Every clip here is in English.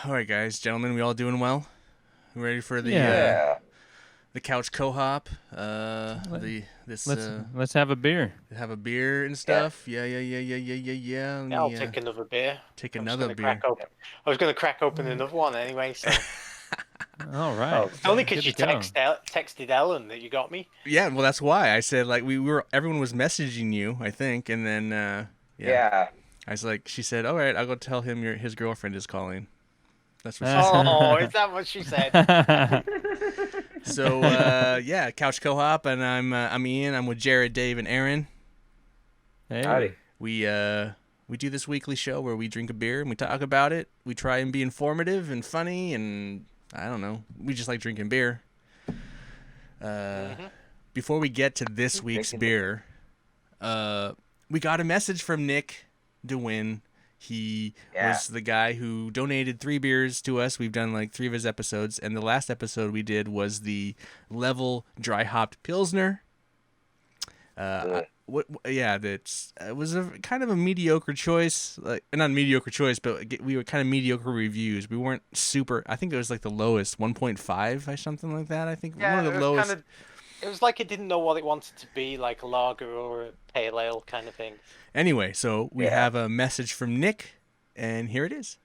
All right, guys, gentlemen, we all doing well? We ready for Yeah. the couch co-op? Let, The this let's have a beer. have a beer and Yeah. stuff. Yeah. Let Yeah, I'll me take another beer. take I'm just another gonna crack beer. open. I was gonna crack open another one anyway, so All right. it's only Good because you to go. texted Ellen that you got me. Yeah, well, that's why I said like everyone was messaging you, I think, and then yeah, Yeah. I was like, she said, all right, I'll go tell him his girlfriend is calling. That's what she said. Oh, is that what she said? So yeah, couch co-op, and I'm Ian. I'm with Jarrod, Dave, and Aaron. Hey. Howdy. We do this weekly show where we drink a beer and we talk about it. We try and be informative and funny, and I don't know. We just like drinking beer. Before we get to this week's beer, we got a message from Nick DeWin. He was the guy who donated 3 beers to us. We've done like 3 of his episodes, and the last episode we did was the Level Dry Hopped Pilsner. It was a kind of a mediocre choice, like not a mediocre choice, but we were kind of mediocre reviews. We weren't super. I think it was like the lowest 1.5 or something like that. I think one of the lowest. It was like it didn't know what it wanted to be, like a lager or a pale ale kind of thing. Anyway, so we have a message from Nick, and here it is.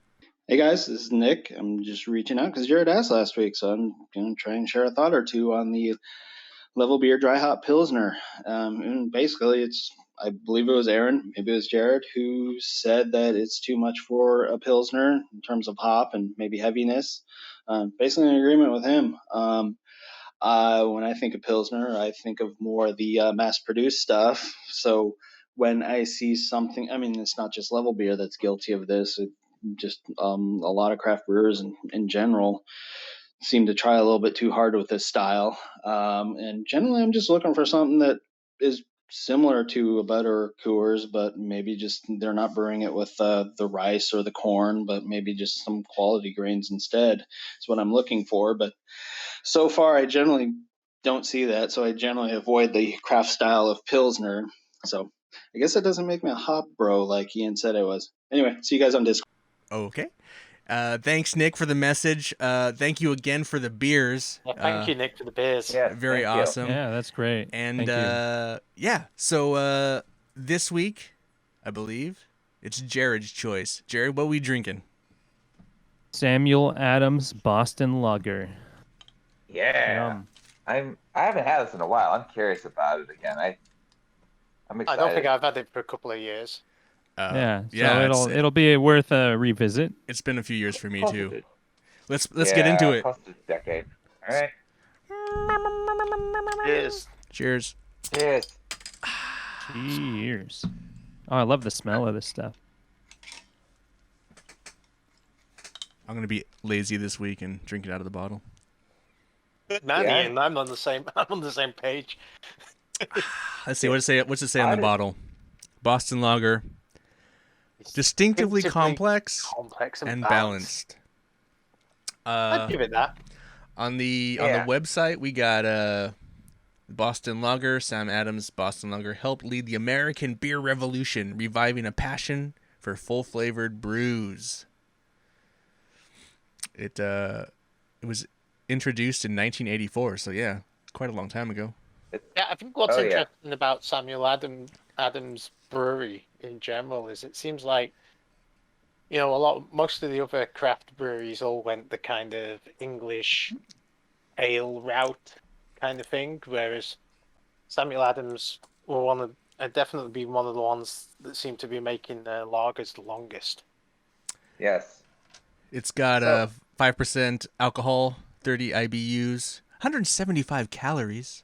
Hey guys, this is Nick. I'm just reaching out because Jarrod asked last week, so I'm going to try and share a thought or two on the Level Beer Dry Hop Pilsner. And basically, I believe it was Aaron, maybe it was Jarrod, who said that it's too much for a Pilsner in terms of hop and maybe heaviness. Basically in agreement with him. When I think of Pilsner, I think of more the mass-produced stuff. So when I see something, I mean, it's not just Level Beer that's guilty of this. Just a lot of craft brewers in general seem to try a little bit too hard with this style. And generally, I'm just looking for something that is similar to a better Coors, but maybe just they're not brewing it with the rice or the corn, but maybe just some quality grains instead. Is what I'm looking for. But so far, I generally don't see that, so I generally avoid the craft style of Pilsner. So I guess that doesn't make me a hop bro like Ian said I was. Anyway, see you guys on Discord. Okay. Thanks, Nick, for the message. Thank you again for the beers. Well, thank you, Nick, for the beers. Yeah, Very awesome. Yeah, that's great. And so this week, I believe, it's Jarrod's choice. Jarrod, what are we drinking? Samuel Adams Boston Lager. Yeah. I haven't had this in a while. I'm curious about it again. I'm excited. I don't think I've had it for a couple of years. So it'll be worth a revisit. It's been a few years for me Close too. to- Let's get into it. Close to a decade. All right. Cheers. Cheers. Cheers. Cheers. Oh, I love the smell of this stuff. I'm gonna be lazy this week and drink it out of the bottle. Good man, Ian. I'm on the same page. Let's see. What's it say on the bottle? Boston Lager. Distinctively complex and balanced. I'd give it that. On the website, we got Boston Lager. Sam Adams Boston Lager helped lead the American beer revolution, reviving a passion for full-flavored brews. It was introduced in 1984, so yeah, quite a long time ago. Yeah, I think what's interesting about Samuel Adams Brewery in general is it seems like, most of the other craft breweries all went the kind of English ale route kind of thing, whereas Samuel Adams will definitely be one of the ones that seem to be making their lagers the longest. Yes. It's got 5% alcohol, 30 IBUs, 175 calories.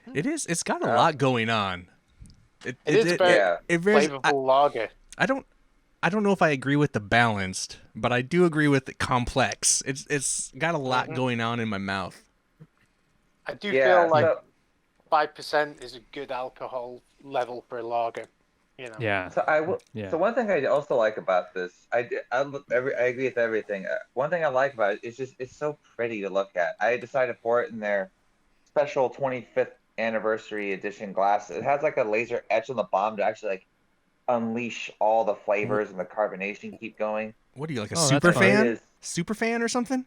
It's got a lot going on. It is a very flavorful lager. I don't know if I agree with the balanced, but I do agree with the complex. It's got a lot going on in my mouth. I do feel like 5% is a good alcohol level for a lager. Yeah. So one thing I also like about this, I agree with everything. One thing I like about it is just it's so pretty to look at. I decided to pour it in their special 25th anniversary edition glass. It has like a laser etch on the bottom to actually like unleash all the flavors and the carbonation keep going. What are you, like a super fan? super fan or something?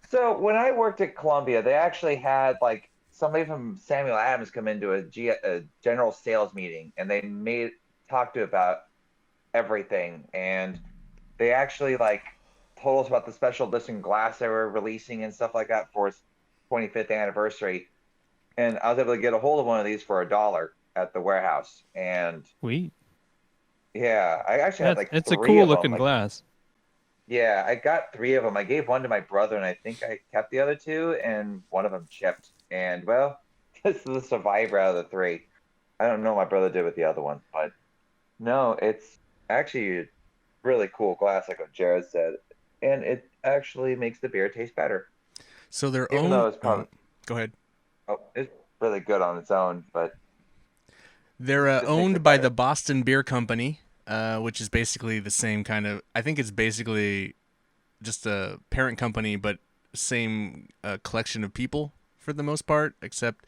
So when I worked at Columbia, they actually had like somebody from Samuel Adams come into a general sales meeting, and they talked to about everything, and they actually like told us about the special edition glass they were releasing and stuff like that for its 25th anniversary. And I was able to get a hold of one of these for $1 at the warehouse, and Sweet. yeah, I actually had like It's a three cool of them. looking Like, glass. yeah, I got 3 of them. I gave one to my brother, and I think I kept the other 2, and one of them chipped. And well, this is the survivor out of the 3. I don't know what my brother did with the other one, but no, it's actually a really cool glass, like what Jarrod said, and it actually makes the beer taste better. So they're Even though it's probably go ahead. it's really good on its own, but They're just makes owned it by better. the Boston Beer Company, which is basically the same kind of. I think it's basically just a parent company, but same collection of people for the most part. Except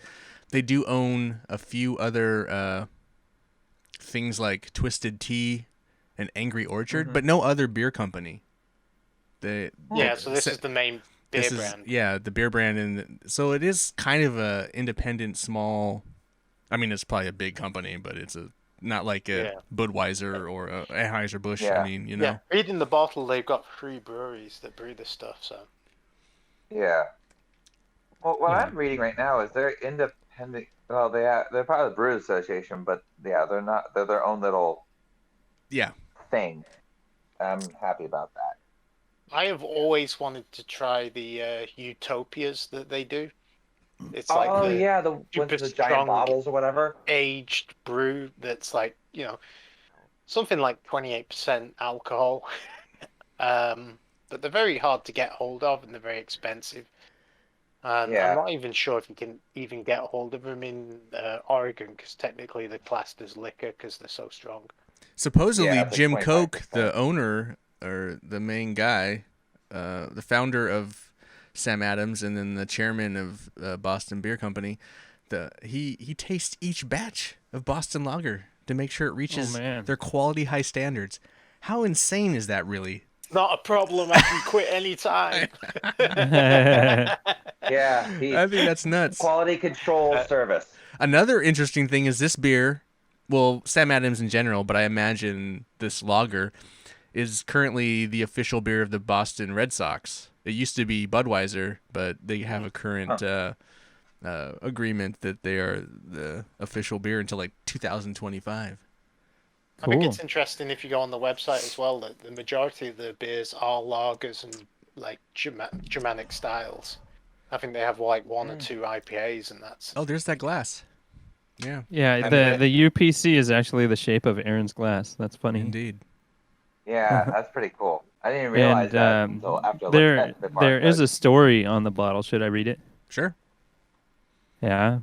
they do own a few other things like Twisted Tea and Angry Orchard, but no other beer company. They So this is the main beer brand. Yeah, the beer brand, and so it is kind of a independent, small. I mean, it's probably a big company, but it's not like a Budweiser or a Anheuser-Busch. Yeah. I mean, you know. Yeah, reading the bottle, they've got 3 breweries that brew this stuff. So yeah. Well, what Yeah. I'm reading right now is they're independent. Well, they're part of the Brewers Association, but yeah, they're not. They're their own little Yeah. thing. I'm happy about that. I have always wanted to try the Utopias that they do. It's Oh like the yeah, the ones super with the strong giant bottles or whatever. aged brew that's like, something like 28% alcohol. But they're very hard to get hold of and they're very expensive. And Yeah. I'm not even sure if you can even get hold of them in Oregon because technically they're classed as liquor because they're so strong. Supposedly, Yeah, it's like Jim Koch, 25%. the owner or the main guy, the founder of Sam Adams, and then the chairman of Boston Beer Company, he tastes each batch of Boston Lager to make sure it reaches man. their quality high standards. How insane is that, really? Not a problem. I can quit anytime. Yeah, I think that's nuts. quality control service. Another interesting thing is this beer, well, Sam Adams in general, but I imagine this lager is currently the official beer of the Boston Red Sox. It used to be Budweiser, but they have a current agreement that they are the official beer until like 2025. I think Cool. it's interesting if you go on the website as well that the majority of the beers are lagers and like Germanic styles. I think they have like 1 or 2 IPAs and that's. Oh, there's that glass. Yeah, Yeah, mean, the UPC is actually the shape of Aaron's glass. That's funny. indeed. Yeah, that's pretty cool. I didn't realize And that until after I looked at the there is a barcode. story on the bottle. Should I read it? Sure. Yeah.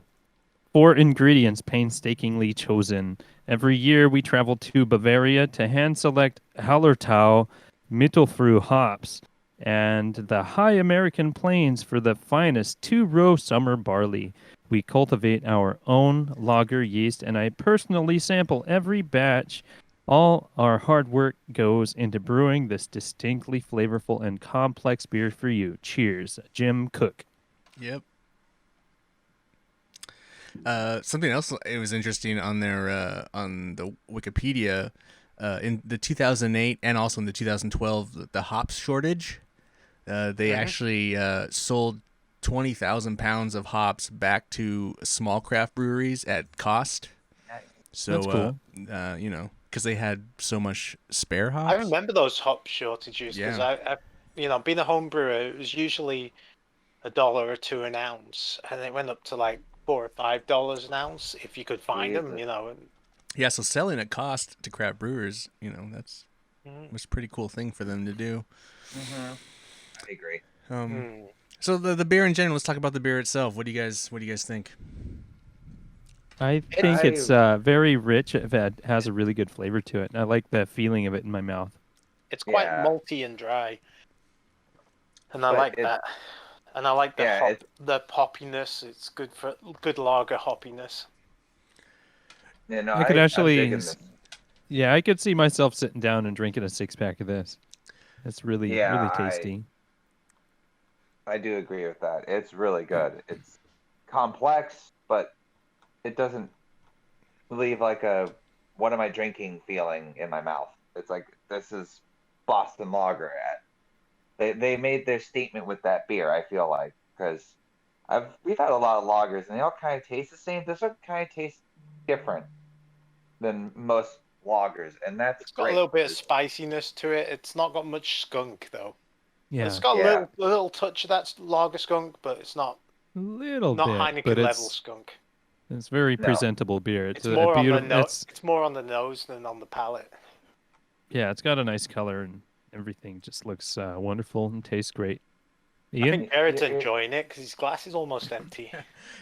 4 ingredients painstakingly chosen. Every year we travel to Bavaria to hand select Hallertau Mittelfrüh hops and the high American plains for the finest 2-row summer barley. We cultivate our own lager yeast, and I personally sample every batch. All our hard work goes into brewing this distinctly flavorful and complex beer for you. Cheers, Jim Cook. Yep. Something else it was interesting on their on the Wikipedia in the 2008 and also in the 2012 the hops shortage. They actually sold 20,000 pounds of hops back to small craft breweries at cost. So That's cool. because they had so much spare hops. I remember those hop shortages because I being a home brewer, it was usually $1 or $2 an ounce, and it went up to like $4 or $5 an ounce if you could find them. Yeah, so selling at cost to craft brewers, that's was a pretty cool thing for them to do. I agree. So the beer in general. Let's talk about the beer itself. What do you guys think? I think it's very rich. It has a really good flavor to it. And I like the feeling of it in my mouth. It's quite Yeah. malty and dry, and I But like that. And I like the the hoppiness. It's good lager hoppiness. Yeah, no, I could I'm actually- digging this. Yeah, I could see myself sitting down and drinking a 6-pack of this. It's really Yeah, really tasty. I do agree with that. It's really good. It's complex, but it doesn't leave like a what am I drinking feeling in my mouth. It's like this is Boston Lager. They made their statement with that beer. I feel like because we've had a lot of lagers and they all kind of taste the same. This one kind of tastes different than most lagers, and that's It's got great. a little bit of spiciness to it. It's not got much skunk though. Yeah, It's got Yeah. a little touch of that lager skunk, but it's not a little not bit, Heineken but level it's skunk. very No. presentable beer. It's a more on the beautiful. nose. It's more on the nose than on the palate. Yeah, it's got a nice color and everything. Just looks wonderful and tastes great. I Ian, think Jarrod's enjoying it because his glass is almost empty.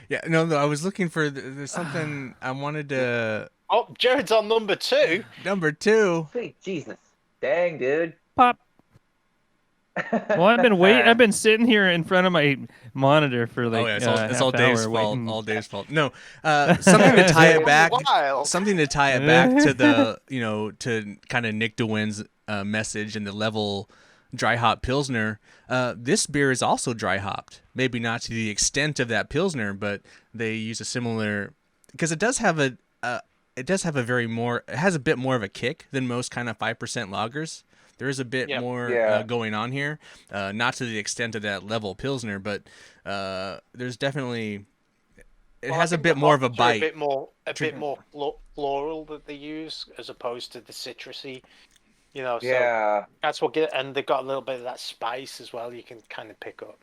Yeah, no, I was looking for there's something I wanted to. Oh, Jarrod's on number 2. Number 2. Sweet Jesus, dang dude. pop. Well, I've been sitting here in front of my monitor for like Oh yeah, it's all half Dave's hour fault. waiting. All Dave's fault. No, something to tie it back. Wild. Something to tie it back to the to kind of Nick DeWinn's message and the level dry hop pilsner. This beer is also dry hopped. Maybe not to the extent of that pilsner, but they use a similar because it does have a it has a bit more of a kick than most kind of 5% lagers. There is a bit more going on here, not to the extent of that level pilsner, but there's definitely has a bit more of a bite. A bit more floral that they use as opposed to the citrusy. So that's what and they've got a little bit of that spice as well. You can kind of pick up.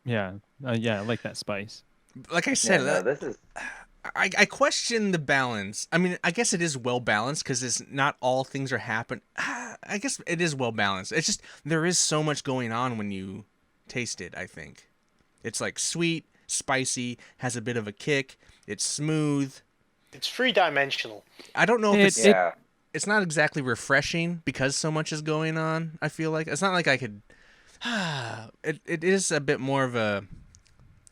Yeah, I like that spice. Like I said, this is. I question the balance. I mean, I guess it is well balanced because it's not all things are happening. I guess it is well balanced. It's just there is so much going on when you taste it. I think it's like sweet, spicy, has a bit of a kick. It's smooth. It's 3-dimensional. I don't know if it's not exactly refreshing because so much is going on. I feel like it's not like I could. It is a bit more of a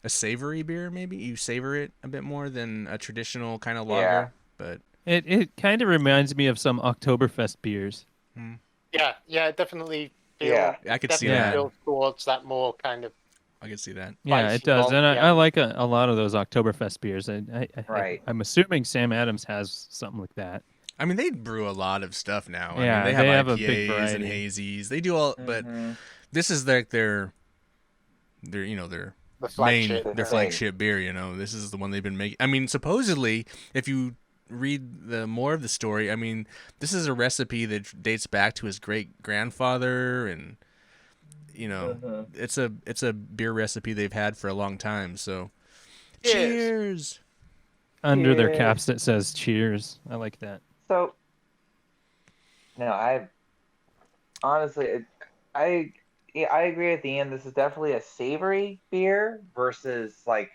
savory beer. Maybe you savor it a bit more than a traditional kind of lager. But it kind of reminds me of some Oktoberfest beers. Yeah, it definitely feels. Yeah, I could see that. Feels towards that more kind of. I could see that. Yeah, it does, and I like a lot of those Oktoberfest beers. I'm assuming Sam Adams has something like that. I mean, they brew a lot of stuff now. Yeah, I mean, they have a IPAs big variety and hazies. They do all, but this is like their flagship beer. This is the one they've been making. I mean, supposedly, if you read the more of the story, I mean, this is a recipe that dates back to his great grandfather, and it's a beer recipe they've had for a long time. So, cheers. Under their caps it says cheers. I like that. So, no, I honestly, I agree at the end. This is definitely a savory beer versus like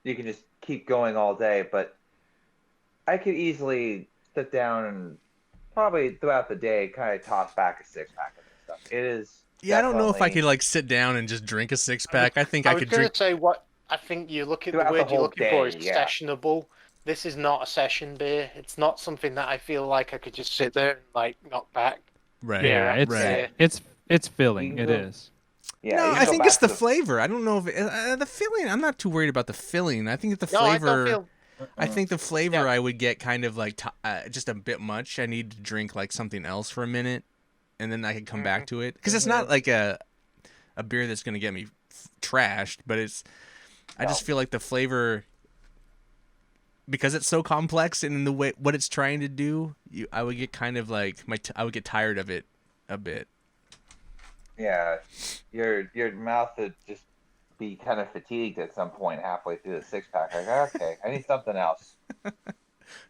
you can just keep going all day. But I could easily sit down and probably throughout the day kind of toss back a 6-pack of this stuff. It is. Yeah, I don't know if I could like sit down and just drink a 6-pack. I think I could drink. I was going to say what I think you look at the word you're looking for is sessionable. This is not a session beer. It's not something that I feel like I could just sit there and like knock back. Right. Yeah, it's filling. It is. Yeah, no, I think it's the flavor. I don't know if the filling. I'm not too worried about the filling. I think the flavor. I think the flavor I would get kind of like just a bit much. I need to drink like something else for a minute, and then I can come back to it because it's not like a beer that's gonna get me trashed, but it's. I just feel like the flavor. Because it's so complex and in the way what it's trying to do, I would get kind of like I would get tired of it a bit. Yeah, your mouth would just be kind of fatigued at some point halfway through the 6-pack. Like, okay, I need something else.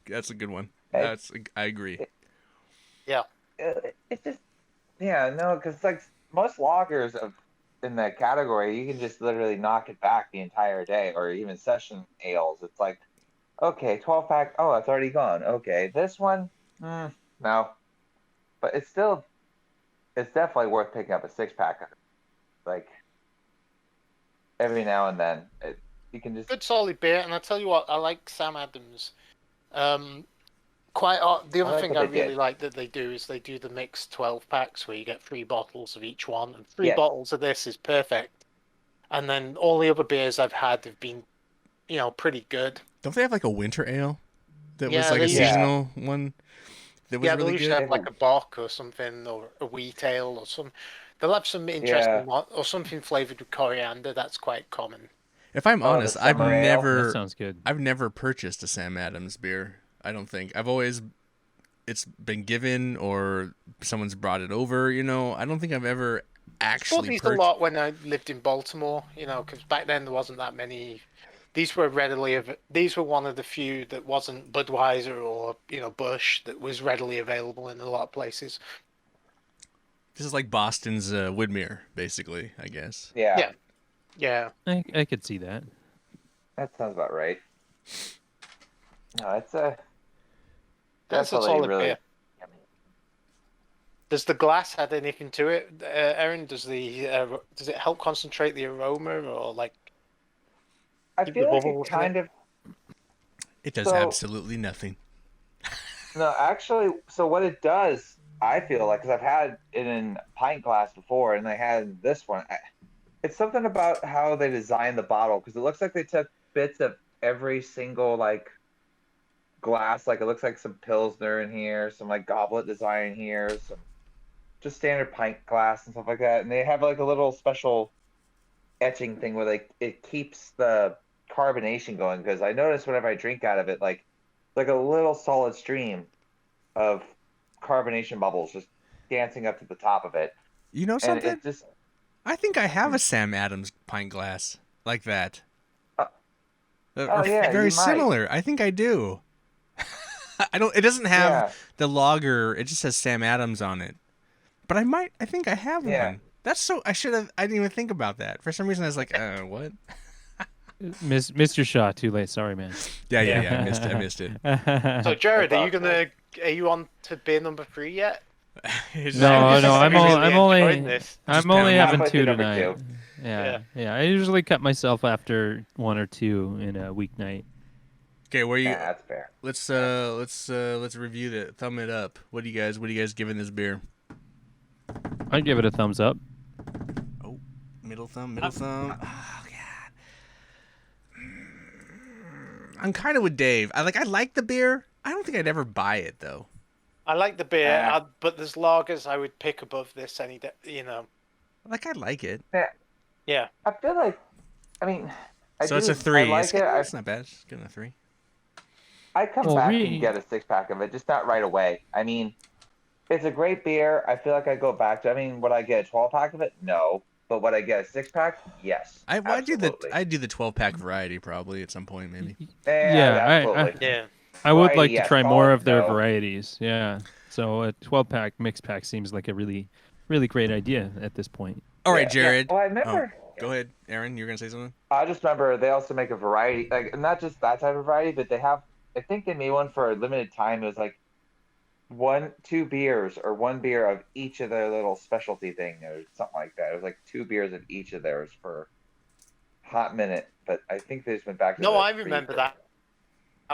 That's a good one. I agree. It's just because like most lagers in that category, you can just literally knock it back the entire day, or even session ales. It's like. Okay, 12-pack. Oh, it's already gone. Okay, this one, no, but it's definitely worth picking up a 6-pack. Like every now and then, you can just good solid beer. And I tell you what, I like Sam Adams. The other like thing what I they really did. like that they do is they do the mixed 12 packs where you get 3 bottles of each one, and 3 Yes. bottles of this is perfect. And then all the other beers I've had have been, pretty good. Don't they have like a winter ale that was Yeah, like a they usually- seasonal one that was Yeah, they'll really usually good? have like a bock or something, or a wheat ale or some. They'll have some interesting one, or something flavored with coriander. That's quite common. If I'm Oh, the honest, I've summer ale? That never sounds good. I've never purchased a Sam Adams beer. I don't think. It's been given or someone's brought it over, I don't think I've ever I bought actually these a purchased. lot when I lived in Baltimore, because back then there wasn't that many. These were These were one of the few that wasn't Budweiser or Busch that was readily available in a lot of places. This is like Boston's Woodmere, basically, I guess. Yeah, Yeah. I could see that. that sounds about right. No, it's That's a definitely solid really. beer. Does the glass add anything to it, Aaron? Does it help concentrate the aroma, or like? I Keep feel the like bubbles it in it? kind of. It does So- absolutely nothing. No, actually, so what it does, I feel like, because I've had it in pint glass before, and I had this one. It's something about how they designed the bottle, because it looks like they took bits of every single like glass. Like it looks like some Pilsner in here, some like goblet design here, some just standard pint glass and stuff like that. And they have like a little special etching thing where it keeps the carbonation going. Because I notice whenever I drink out of it, like a little solid stream of carbonation bubbles just dancing up to the top of it. You know And something? it just I think I have a Sam Adams pint glass like that. oh, yeah, very you might. similar. I think I do. I don't. It doesn't have Yeah. the lager. It just says Sam Adams on it. But I think I have Yeah. one. That's so. I didn't even think about that. For some reason, I was like, what? Mr. Shaw, too late. Sorry, man. Yeah. I missed it. So, Jarrod, That's are you on to beer number 3 yet? No, I'm only enjoying this. I'm only pound having halfway through 2 number tonight. 2. Yeah. I usually cut myself after 1 or 2 in a weeknight. Okay, where you? Yeah, that's fair. Let's review the thumb it up. What do you guys giving this beer? I'd give it a thumbs up. Oh, middle thumb. Oh god. I'm kind of with Dave. I like the beer. I don't think I'd ever buy it though. I like the beer, Yeah. but there's lagers I would pick above this any day. I like it. Yeah. I feel like, I mean, So it's a 3. I like it. It's not bad. It's getting a 3. I come Well, back we- and get a 6-pack of it, just not right away. I mean, it's a great beer. I feel like I go back to. I mean, would I get a 12-pack of it? No. But would I get a 6-pack? Yes. I do absolutely. the 12-pack variety probably at some point maybe. Absolutely. Yeah. I would Variety, like to yes. try more of their No. varieties. Yeah. So a 12-pack mix pack seems like a really, really great idea at this point. All right, Yeah. Jarrod. Well, I remember. Go ahead, Aaron. You were gonna say something? I just remember they also make a variety, like not just that type of variety, but they have. I think they made one for a limited time. It was like 2 beers or 1 beer of each of their little specialty thing or something like that. It was like 2 beers of each of theirs for a hot minute. But I think they just went back to. No, the I 3 remember for- that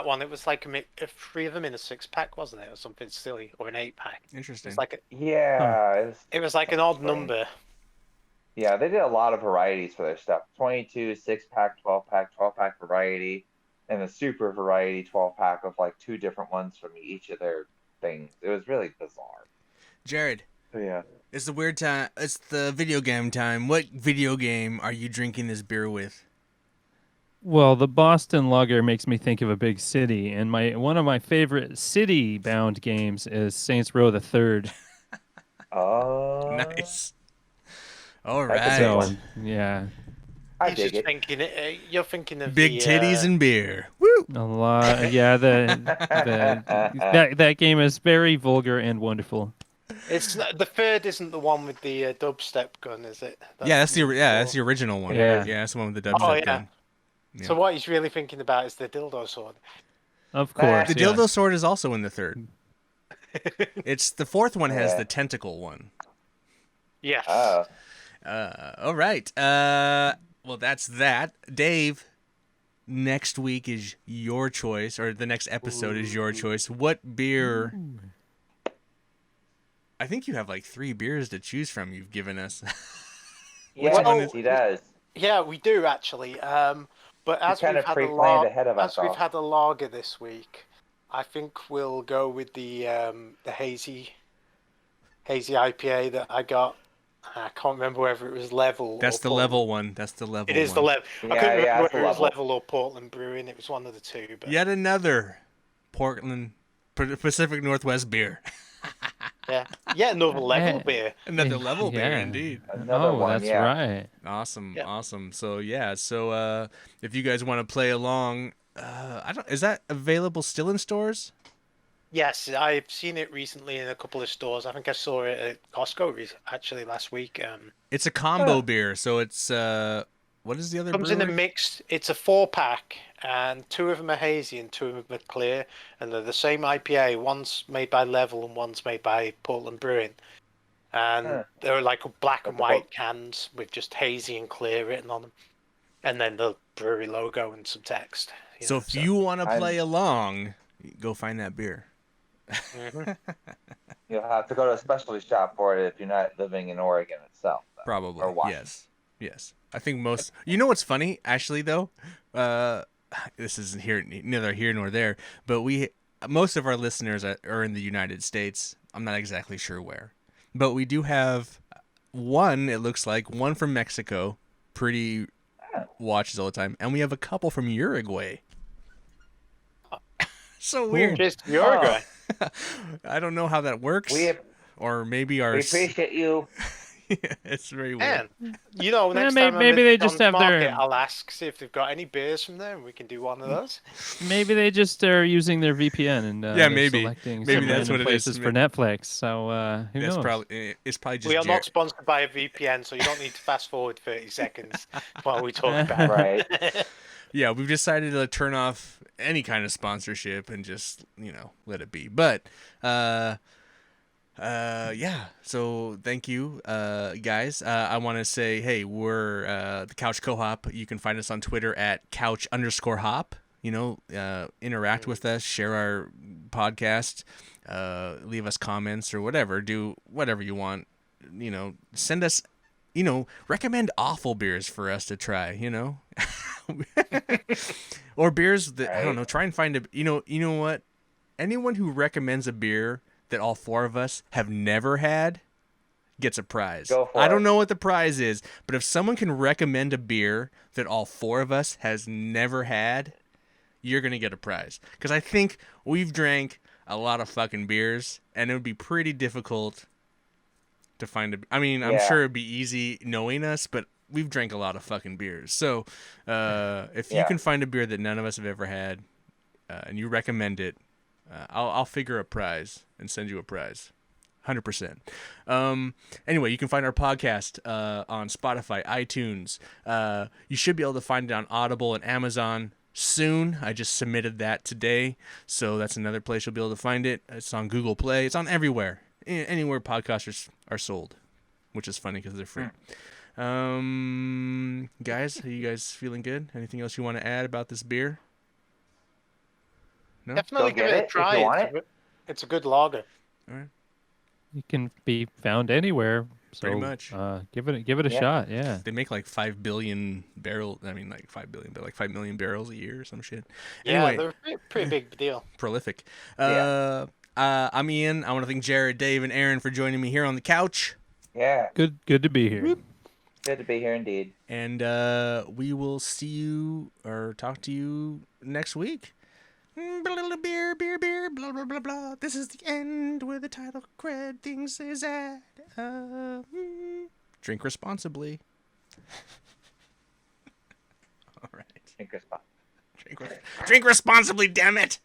one. It was like a 3 of them in a 6-pack, wasn't it, or something silly, or an 8-pack? Interesting. It's like Yeah, it was like an odd Strange. number. yeah, they did a lot of varieties for their stuff. 22, 6-pack, 12-pack, 12-pack variety, and a super variety 12-pack of like 2 different ones from each of their things. It was really bizarre. Jarrod, So, yeah. it's the weird time. It's the video game time. What video game are you drinking this beer with? Well, the Boston Lager makes me think of a big city, and one of my favorite city-bound games is Saints Row the Third. Oh, Nice. All That's a right. big So one. yeah, I You're dig just it. thinking you're thinking of Big the, titties and beer. Woo! a lot. Yeah, that game is very vulgar and wonderful. It's not, the 3rd isn't the one with the dubstep gun, is it? That's the original one. Yeah. That's the one with the dubstep Oh, yeah. gun. So what he's really thinking about is the dildo sword. Of course, The yeah. dildo sword is also in the 3rd. It's the 4th one has Yeah. the tentacle one. Yes. Oh, All right. Well, that's that. Dave, next week is your choice, or the next episode is your choice. What beer? I think you have like 3 beers to choose from. You've given us. Yes, he does. Yeah, we do actually. But as kind we've of had pre-planned ahead of as we've ourselves. had a lager this week, I think we'll go with the hazy IPA that I got. I can't remember whether it was Level. That's or the Portland. Level one. That's the Level. It is one. the Level. Yeah, I couldn't remember it's whether it was Level. Level or Portland Brewing. It was one of the two. But Yet another Portland Pacific Northwest beer. yeah, another Level beer. Another Level beer, indeed. Another one, that's yeah. right. Awesome, Yeah. awesome. So if you guys want to play along, is that available still in stores? Yes, I've seen it recently in a couple of stores. I think I saw it at Costco actually last week. It's a combo beer, so it's what is the other? Comes in a brewery? mix. It's a 4-pack, and 2 of them are hazy and 2 of them are clear, and they're the same IPA. One's made by Level and one's made by Portland Brewing, and they're like black and white cans with just hazy and clear written on them, and then the brewery logo and some text. So if you want to play along, go find that beer. You'll have to go to a specialty shop for it if you're not living in Oregon itself. Though. Probably. Or Washington. Yes. I think most. You know what's funny, actually, though. This isn't neither here nor there. But most of our listeners are in the United States. I'm not exactly sure where, but we do have one. It looks like one from Mexico. Pretty watches all the time, and we have a couple from Uruguay. So weird. Just Uruguay. I don't know how that works. Or maybe We appreciate you. It's very weird. And next maybe time I'm they at just John's have their- Market, I'll ask see if they've got any beers from there, and we can do one of those. Maybe they just are using their VPN and Yeah, they're maybe. selecting Maybe some that's random what it is. places for Netflix. So who knows? It's probably just We are Jarrod. not sponsored by a VPN, so you don't need to fast forward 30 seconds while we talk about it. Right. Yeah, we've decided to turn off any kind of sponsorship and just, let it be. But yeah. So thank you, guys. I want to say, hey, we're the Couch Co-op. You can find us on Twitter at couch_hop. Interact with us, share our podcast, leave us comments or whatever. Do whatever you want. Send us, recommend awful beers for us to try. Or beers that I don't know. Try and find you know what? Anyone who recommends a beer that all 4 of us have never had gets a prize. I don't know what the prize is, but if someone can recommend a beer that all 4 of us has never had, you're going to get a prize. Because I think we've drank a lot of fucking beers, and it would be pretty difficult to find I'm sure it'd be easy knowing us, but we've drank a lot of fucking beers. So if you can find a beer that none of us have ever had, and you recommend it, I'll figure a prize and send you a prize. 100%. Anyway, you can find our podcast on Spotify, iTunes. You should be able to find it on Audible and Amazon soon. I just submitted that today, so that's another place you'll be able to find it. It's on Google Play. It's on everywhere. Anywhere podcasts are sold, which is funny because they're free. Guys, are you guys feeling good? Anything else you want to add about this beer? No? Definitely give it a try. It's a good lager. All right. It can be found anywhere. So, Pretty much. Give it a shot. Yeah. They make like 5 billion barrels. I mean, like 5 billion, but like 5 million barrels a year or some shit. Yeah, Anyway, they're a pretty big deal. Prolific. I'm Ian. I want to thank Jarrod, Dave, and Aaron for joining me here on the couch. Yeah. Good to be here. Good to be here indeed. And we will see you or talk to you next week. Beer, blah, blah, blah, blah. This is the end where the title cred things is at. Drink responsibly. All right. Drink responsibly. Drink responsibly, damn it.